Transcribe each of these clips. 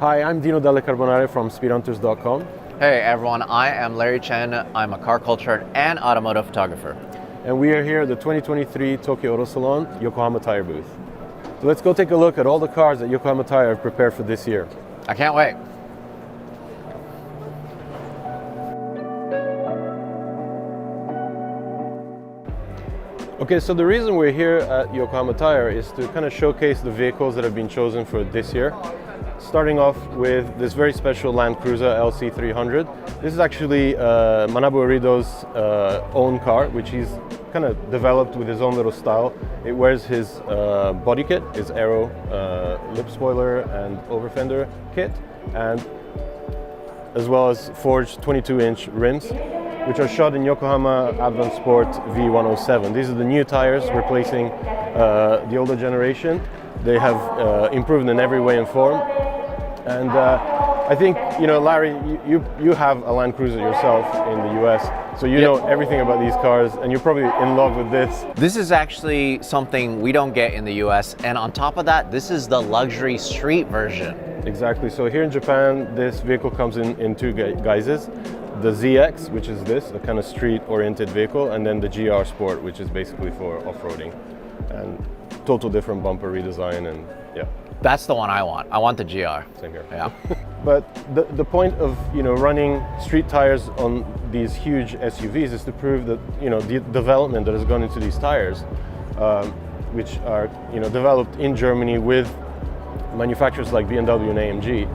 Hi, I'm Dino Dalle Carbonare from speedhunters.com. Hey everyone, I am Larry Chen. I'm a car culture and automotive photographer. And we are here at the 2023 Tokyo Auto Salon, Yokohama Tire booth. So let's go take a look at all the cars that Yokohama Tire have prepared for this year. I can't wait. Okay, so the reason we're here at Yokohama Tire is to kind of showcase the vehicles that have been chosen for this year. Starting off with this very special Land Cruiser LC300. This is actually Manabu Arido's own car, which he's kind of developed with his own little style. It wears his body kit, his aero lip spoiler and over fender kit, and as well as forged 22-inch rims, which are shot in Yokohama Advanced Sport V107. These are the new tires replacing the older generation. They have improved in every way and form. And I think, you know, Larry, you have a Land Cruiser yourself in the US, so you know everything about these cars, and you're probably in love with this. This is actually something we don't get in the US, and on top of that, this is the luxury street version. Exactly. So here in Japan, this vehicle comes in two guises. The ZX, which is this, a kind of street-oriented vehicle, and then the GR Sport, which is basically for off-roading. And total different bumper redesign, and yeah. That's the one I want. I want the GR. Same here. Yeah. But the point of, you know, running street tires on these huge SUVs is to prove that, you know, the development that has gone into these tires, which are, you know, developed in Germany with manufacturers like BMW and AMG,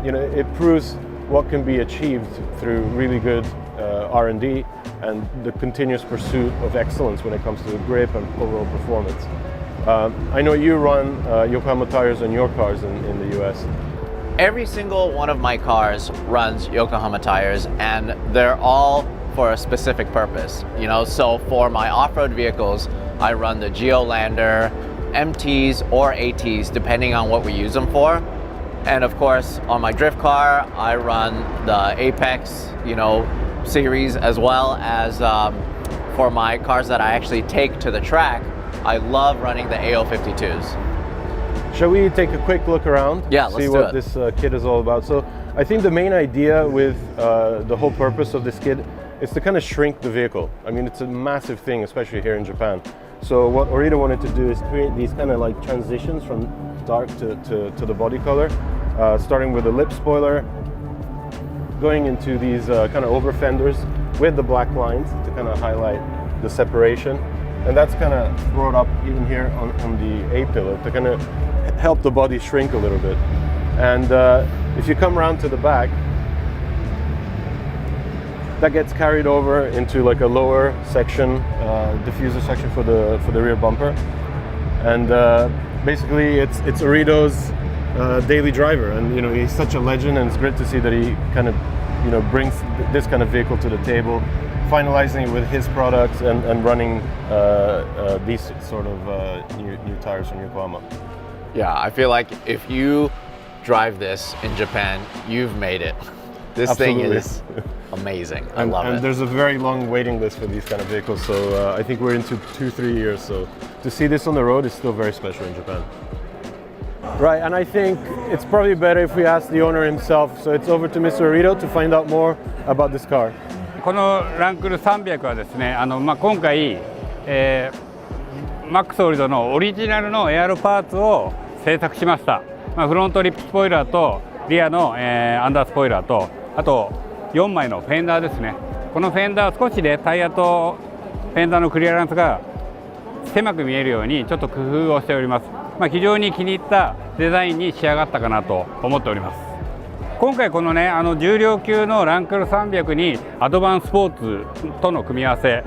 you know, it proves what can be achieved through really good R&D and the continuous pursuit of excellence when it comes to grip and overall performance. I know you run Yokohama tires on your cars in the US. Every single one of my cars runs Yokohama tires, and they're all for a specific purpose. You know, so for my off-road vehicles, I run the Geolander, MTs or ATs, depending on what we use them for. And of course, on my drift car, I run the Apex, you know, series, as well as for my cars that I actually take to the track, I love running the AO52s. Shall we take a quick look around? Yeah, let's see what this kit is all about. So I think the main idea with the whole purpose of this kit is to kind of shrink the vehicle. I mean, it's a massive thing, especially here in Japan. So what Orita wanted to do is create these kind of like transitions from dark to the body color, starting with the lip spoiler, going into these kind of over fenders with the black lines to kind of highlight the separation. And that's kind of brought up even here on the A-pillar to kind of help the body shrink a little bit. And if you come around to the back, that gets carried over into like a lower section, diffuser section for the rear bumper. And basically it's Arido's daily driver, and you know, he's such a legend, and it's great to see that he kind of, you know, brings this kind of vehicle to the table, finalizing it with his products and running these sort of new tires from Yokohama. Yeah, I feel like if you drive this in Japan, you've made it. This Absolutely. thing is amazing. I love it. And there's a very long waiting list for these kind of vehicles, so I think we're into 2-3 years. So to see this on the road is still very special in Japan. Right, and I think it's probably better if we ask the owner himself. So it's over to Mr. Arido to find out more about this car. このランクル300はですね、今回、マックスオリドのオリジナルのエアロパーツを製作しました。フロントリップスポイラーとリアの、アンダースポイラーと、あと4枚のフェンダーですね。このフェンダー少しでタイヤとフェンダーのクリアランスが狭く見えるようにちょっと工夫をしております。非常に気に入ったデザインに仕上がったかなと思っております。今回このね、重量級のランクル300にアドバンスポーツとの組み合わせ、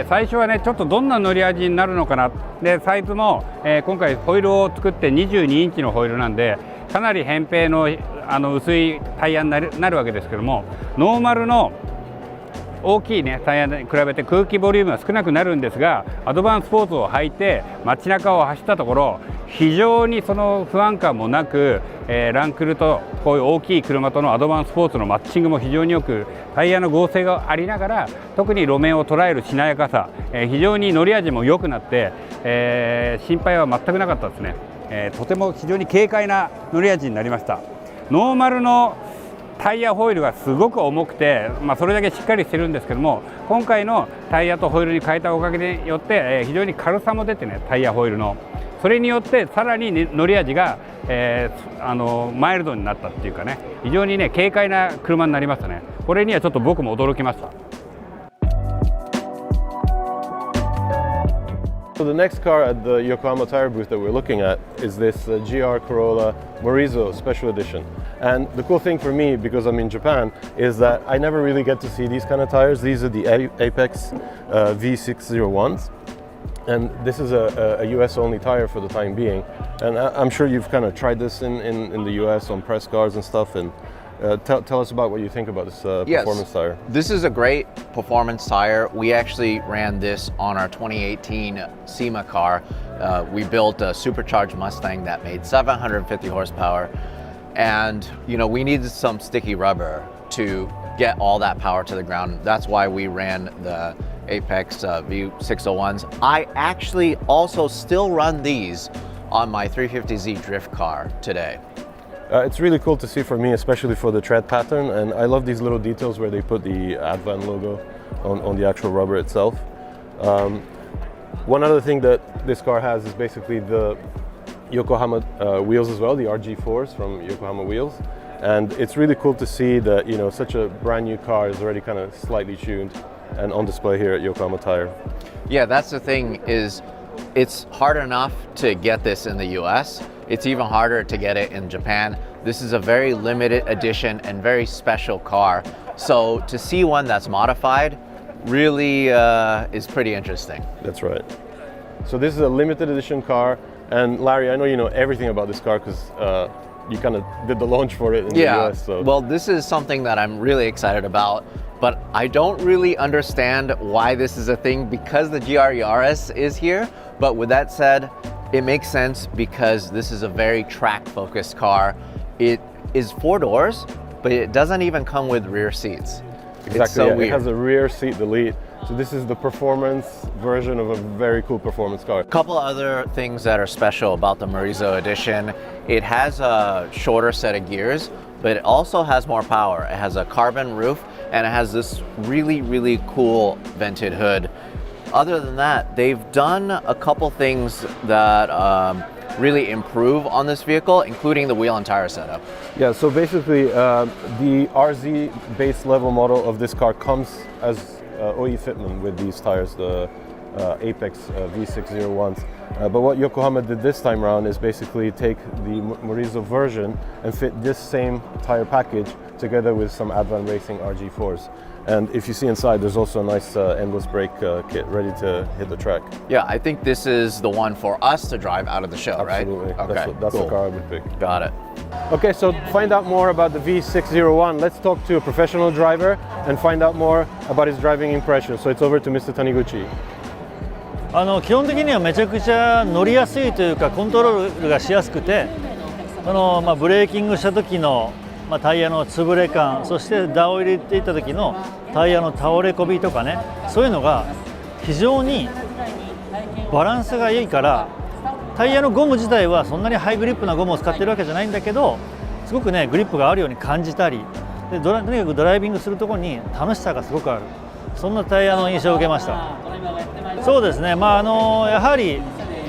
最初はねちょっとどんな乗り味になるのかな。でサイズも、今回ホイールを作って22インチのホイールなんで、かなり扁平の薄いタイヤになるわけですけども、ノーマルの大きいねタイヤに比べて空気ボリュームは少なくなるんですが、アドバンスポーツを履いて街中を走ったところ、非常にその不安感もなく、ランクルとこういう大きい車とのアドバンスポーツのマッチングも非常によく、タイヤの剛性がありながら特に路面を捉えるしなやかさ、非常に乗り味も良くなって、心配は全くなかったですね。とても非常に軽快な乗り味になりました。ノーマルのタイヤホイールがすごく重くて、それだけしっかりしてるんですけども、今回のタイヤとホイールに変えたおかげによって、非常に軽さも出てね、タイヤホイールのそれによってさらに、ね、乗り味が、マイルドになったっていうかね、非常にね軽快な車になりましたね。これにはちょっと僕も驚きました。So the next car at the Yokohama Tire booth that we're looking at is this GR Corolla Morizo Special Edition. And the cool thing for me, because I'm in Japan, is that I never really get to see these kind of tires. These are the Apex V601s. And this is a US only tire for the time being. And I'm sure you've kind of tried this in the US on press cars and stuff. And tell us about what you think about this performance tire. This is a great performance tire. We actually ran this on our 2018 SEMA car. We built a supercharged Mustang that made 750 horsepower. And we needed some sticky rubber to get all that power to the ground. That's why we ran the Apex V601s. I actually also still run these on my 350Z drift car today. It's really cool to see for me, especially for the tread pattern, and I love these little details where they put the Advan logo on the actual rubber itself. One other thing that this car has is basically the Yokohama wheels as well, the RG4s from Yokohama Wheels. And it's really cool to see that such a brand new car is already kind of slightly tuned and on display here at Yokohama Tire. Yeah, that's the thing, is it's hard enough to get this in the US. It's even harder to get it in Japan. This is a very limited edition and very special car. So to see one that's modified really is pretty interesting. That's right. So this is a limited edition car. And Larry, I know you know everything about this car because you kind of did the launch for it in the US. So. Well, this is something that I'm really excited about, but I don't really understand why this is a thing because the GR Yaris is here. But with that said, it makes sense because this is a very track-focused car. It is 4 doors, but it doesn't even come with rear seats. Exactly, it's so weird. It has a rear seat delete. So this is the performance version of a very cool performance car. A couple other things that are special about the Morizo edition. It has a shorter set of gears, but it also has more power. It has a carbon roof and it has this really, really cool vented hood. Other than that, they've done a couple things that really improve on this vehicle, including the wheel and tire setup. Yeah, so basically the RZ base level model of this car comes as OE fitment with these tires, the Apex V601s. But what Yokohama did this time around is basically take the Morizo version and fit this same tire package together with some Advan Racing RG4s. And if you see inside, there's also a nice endless brake kit ready to hit the track. Yeah, I think this is the one for us to drive out of the show, Absolutely. right? Okay, that's cool. the car I would pick. Got it. Okay, so to find out more about the V601, let's talk to a professional driver and find out more about his driving impressions. So it's over to Mr. Taniguchi. 基本的にはめちゃくちゃ乗りやすいというかコントロールがしやすくてブレーキングした時の、タイヤの潰れ感、そしてダを入れていった時のタイヤの倒れこびとかね、そういうのが非常にバランスがいいから、タイヤのゴム自体はそんなにハイグリップなゴムを使ってるわけじゃないんだけど、すごくねグリップがあるように感じたりで、とにかくドライビングするところに楽しさがすごくある、そんなタイヤの印象を受けました。そうですね、やはり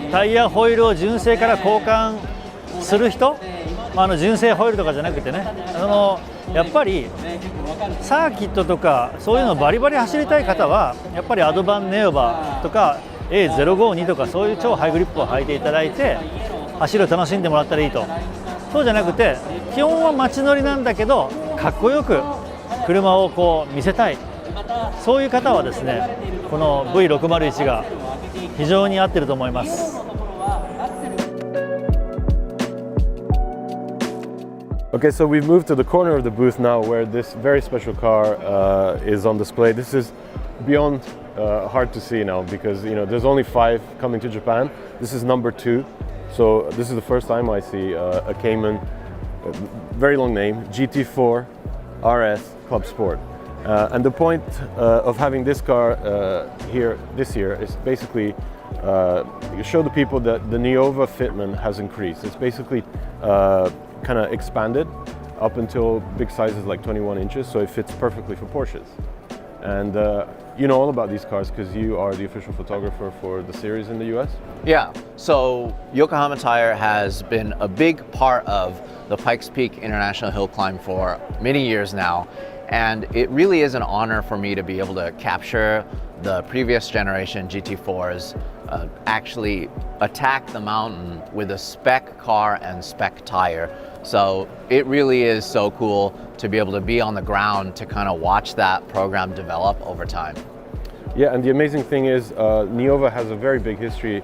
タイヤホイールを純正から交換する人、純正ホイールとかじゃなくてね、やっぱりサーキットとかそういうのをバリバリ走りたい方はやっぱりアドバンネオバとか A052 とかそういう超ハイグリップを履いていただいて走りを楽しんでもらったらいいと。そうじゃなくて基本は街乗りなんだけどかっこよく車をこう見せたい、そういう方はですねこの V601 が非常に合ってると思います。Okay, so we've moved to the corner of the booth now where this very special car is on display. This is beyond hard to see now because there's only 5 coming to Japan. This is number 2. So this is the first time I see a Cayman, very long name, GT4 RS Club Sport. And the point of having this car here this year is basically show the people that the Neova fitment has increased. It's basically kind of expanded up until big sizes like 21 inches, so it fits perfectly for Porsches. And you know all about these cars because you are the official photographer for the series in the US? Yeah, so Yokohama Tire has been a big part of the Pikes Peak International Hill Climb for many years now. And it really is an honor for me to be able to capture the previous generation GT4s, actually attack the mountain with a spec car and spec tire. So it really is so cool to be able to be on the ground to kind of watch that program develop over time. Yeah, and the amazing thing is Niova has a very big history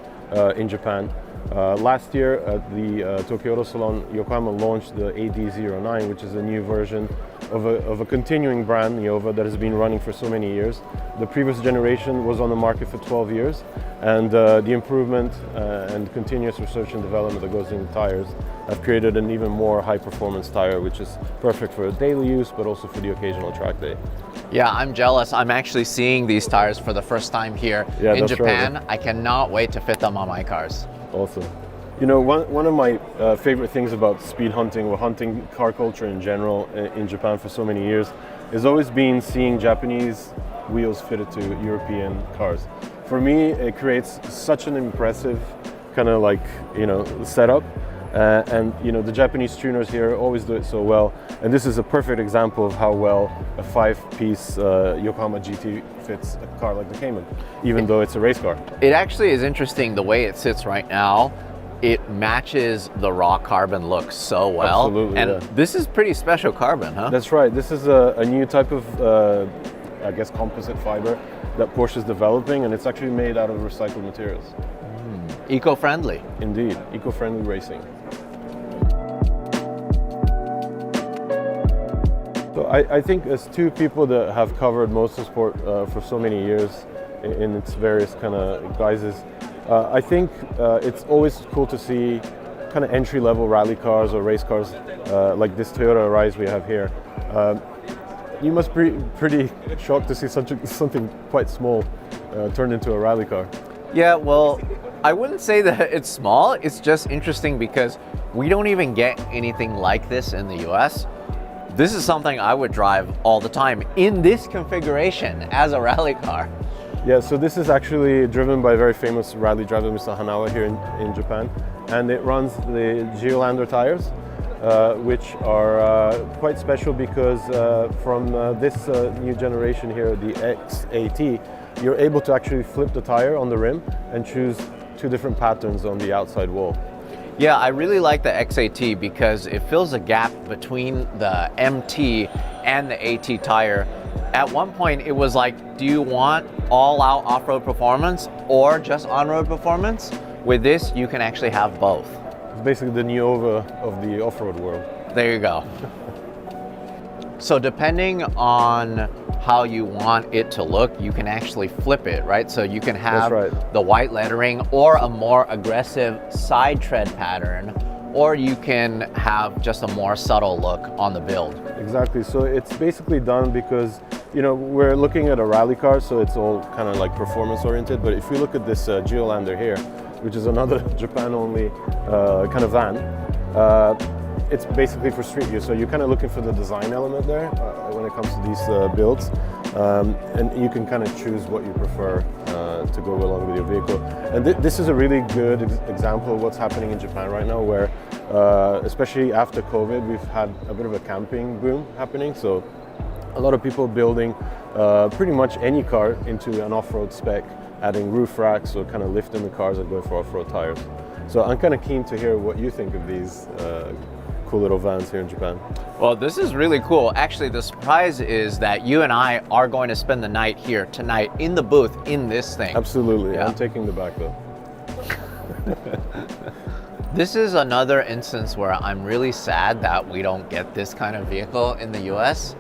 in Japan. Last year at the Tokyo Auto Salon, Yokohama launched the AD09, which is a new version of a continuing brand, Niova, that has been running for so many years. The previous generation was on the market for 12 years, and the improvement and continuous research and development that goes into tires have created an even more high-performance tire, which is perfect for daily use, but also for the occasional track day. Yeah, I'm jealous. I'm actually seeing these tires for the first time here in Japan. Right. I cannot wait to fit them on my cars. Awesome. You know, one of my favorite things about speed hunting or hunting car culture in general in Japan for so many years has always been seeing Japanese wheels fitted to European cars. For me, it creates such an impressive kind of like, you know, setup. And you know, the Japanese tuners here always do it so well. And this is a perfect example of how well a 5-piece Yokohama GT fits a car like the Cayman, even though it's a race car. It actually is interesting the way it sits right now. It matches the raw carbon look so well. Absolutely, and yeah. This is pretty special carbon, huh? That's right. This is a new type of, I guess, composite fiber that Porsche is developing, and it's actually made out of recycled materials. Eco-friendly. Indeed, eco-friendly racing. So I think as two people that have covered motorsport for so many years in its various kind of guises, I think it's always cool to see kind of entry-level rally cars or race cars like this Toyota Arise we have here. You must be pretty shocked to see something quite small turned into a rally car. Yeah, well, I wouldn't say that it's small. It's just interesting because we don't even get anything like this in the US. This is something I would drive all the time in this configuration as a rally car. Yeah, so this is actually driven by a very famous rally driver, Mr. Hanawa, here in Japan. And it runs the Geolander tires, which are quite special because from this new generation here, the XAT, you're able to actually flip the tire on the rim and choose two different patterns on the outside wall. Yeah, I really like the XAT because it fills a gap between the MT and the AT tire. At one point, it was like, do you want all-out off-road performance or just on-road performance? With this, you can actually have both. It's basically the Niova of the off-road world. There you go. So depending on how you want it to look, you can actually flip it, right? So you can have the white lettering or a more aggressive side tread pattern, or you can have just a more subtle look on the build. Exactly, so it's basically done because, you know, we're looking at a rally car, so it's all kind of like performance oriented, but if we look at this Geolander here, which is another Japan-only kind of van, it's basically for street use, so you're kind of looking for the design element there when it comes to these builds, and you can kind of choose what you prefer to go along with your vehicle. And this is a really good example of what's happening in Japan right now, where especially after COVID, we've had a bit of a camping boom happening, so a lot of people building pretty much any car into an off-road spec, adding roof racks or kind of lifting the cars and going for off-road tires. So I'm kind of keen to hear what you think of these cool little vans here in Japan. Well, this is really cool. Actually, the surprise is that you and I are going to spend the night here tonight in the booth in this thing. Absolutely, yeah. I'm taking the back though. This is another instance where I'm really sad that we don't get this kind of vehicle in the US.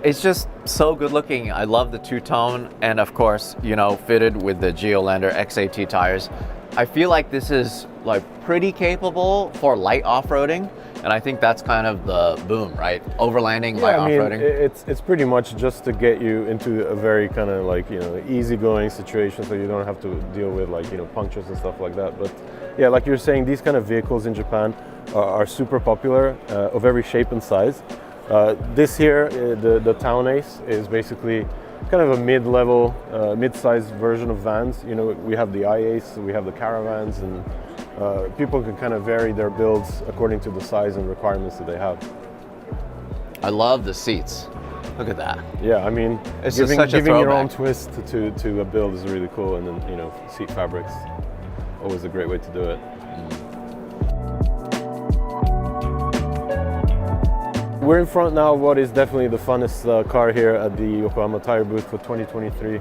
It's just so good looking. I love the two-tone, and of course, you know, fitted with the Geolander XAT tires. I feel like this is like pretty capable for light off-roading, and I think that's kind of the boom, right? Overlanding, light off-roading. It's pretty much just to get you into a very kind of like, you know, easygoing situation, so you don't have to deal with like, you know, punctures and stuff like that. But Yeah, like you're saying, these kind of vehicles in Japan are super popular, of every shape and size. This here, the Town Ace, is basically kind of a mid-level, mid-sized version of vans. You know, we have the I-Ace, we have the Caravans, and people can kind of vary their builds according to the size and requirements that they have. I love the seats. Look at that. Yeah, I mean, It's just giving, such a giving your own throwback. twist to a build is really cool, and then, you know, seat fabrics, always a great way to do it. We're in front now of what is definitely the funnest car here at the Yokohama Tire booth for 2023.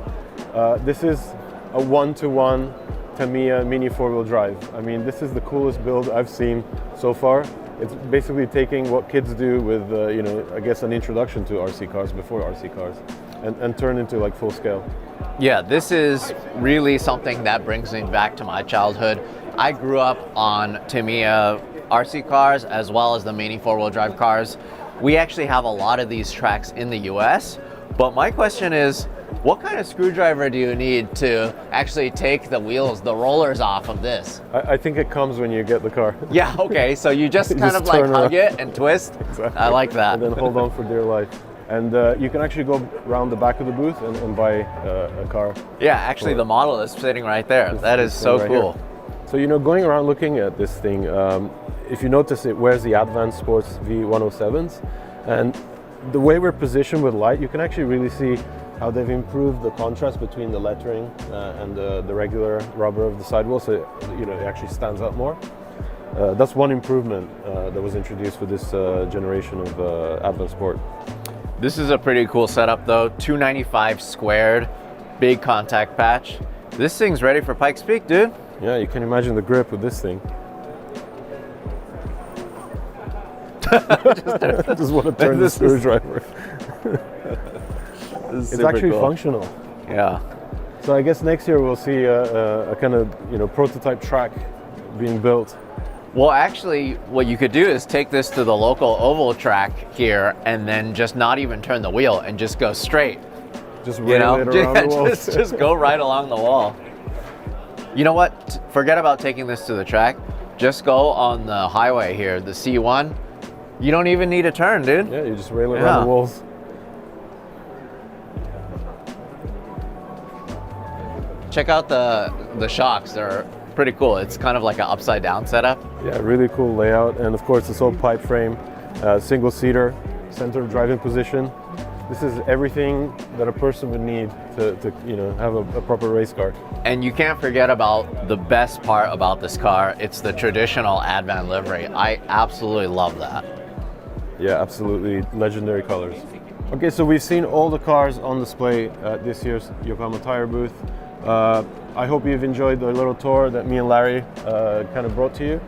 This is a one-to-one Tamiya mini four-wheel drive. I mean, this is the coolest build I've seen so far. It's basically taking what kids do with, you know, I guess an introduction to RC cars before RC cars, and turn into like full scale. Yeah, this is really something that brings me back to my childhood. I grew up on Tamiya RC cars as well as the mini four-wheel drive cars. We actually have a lot of these tracks in the US, but my question is, what kind of screwdriver do you need to actually take the wheels, the rollers off of this? I think it comes when you get the car. Yeah, okay, so you just You kind just of like turn hug around. it and twist. Exactly. I like that. And then hold on for dear life. And you can actually go around the back of the booth and buy a car. Yeah, actually the model is sitting right there. That is It's so right cool. here. So, you know, going around looking at this thing, if you notice, it wears the Advanced Sports V107s. And the way we're positioned with light, you can actually really see how they've improved the contrast between the lettering and the regular rubber of the sidewall, so you know, it actually stands out more. That's one improvement that was introduced with this generation of Advanced Sport. This is a pretty cool setup though. 295 squared, big contact patch. This thing's ready for Pikes Peak, dude. Yeah, you can imagine the grip with this thing. Just want to turn the This is- screwdriver. It's actually functional. Yeah. So I guess next year we'll see a kind of, you know, prototype track being built. Well, actually, what you could do is take this to the local oval track here and then just not even turn the wheel and just go straight. Just You rail know, it around the wall. just go right along the wall. You know what? Forget about taking this to the track. Just go on the highway here, the C1. You don't even need a turn, dude. Yeah, you just rail it Yeah. around the walls. Check out the shocks. They're pretty cool. It's kind of like an upside down setup. Yeah, really cool layout. And of course, this old pipe frame, single seater, center of driving position. This is everything that a person would need to you know, have a proper race car. And you can't forget about the best part about this car. It's the traditional Advan livery. I absolutely love that. Yeah, absolutely legendary colors. Okay, so we've seen all the cars on display at this year's Yokohama Tire booth. I hope you've enjoyed the little tour that me and Larry kind of brought to you.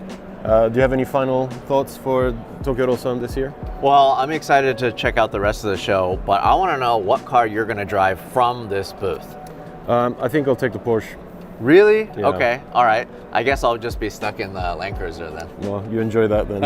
Do you have any final thoughts for Tokyo Rosan this year? Well, I'm excited to check out the rest of the show, but I want to know what car you're going to drive from this booth. I think I'll take the Porsche. Really? Yeah. Okay, all right. I guess I'll just be stuck in the Land Cruiser then. Well, you enjoy that then.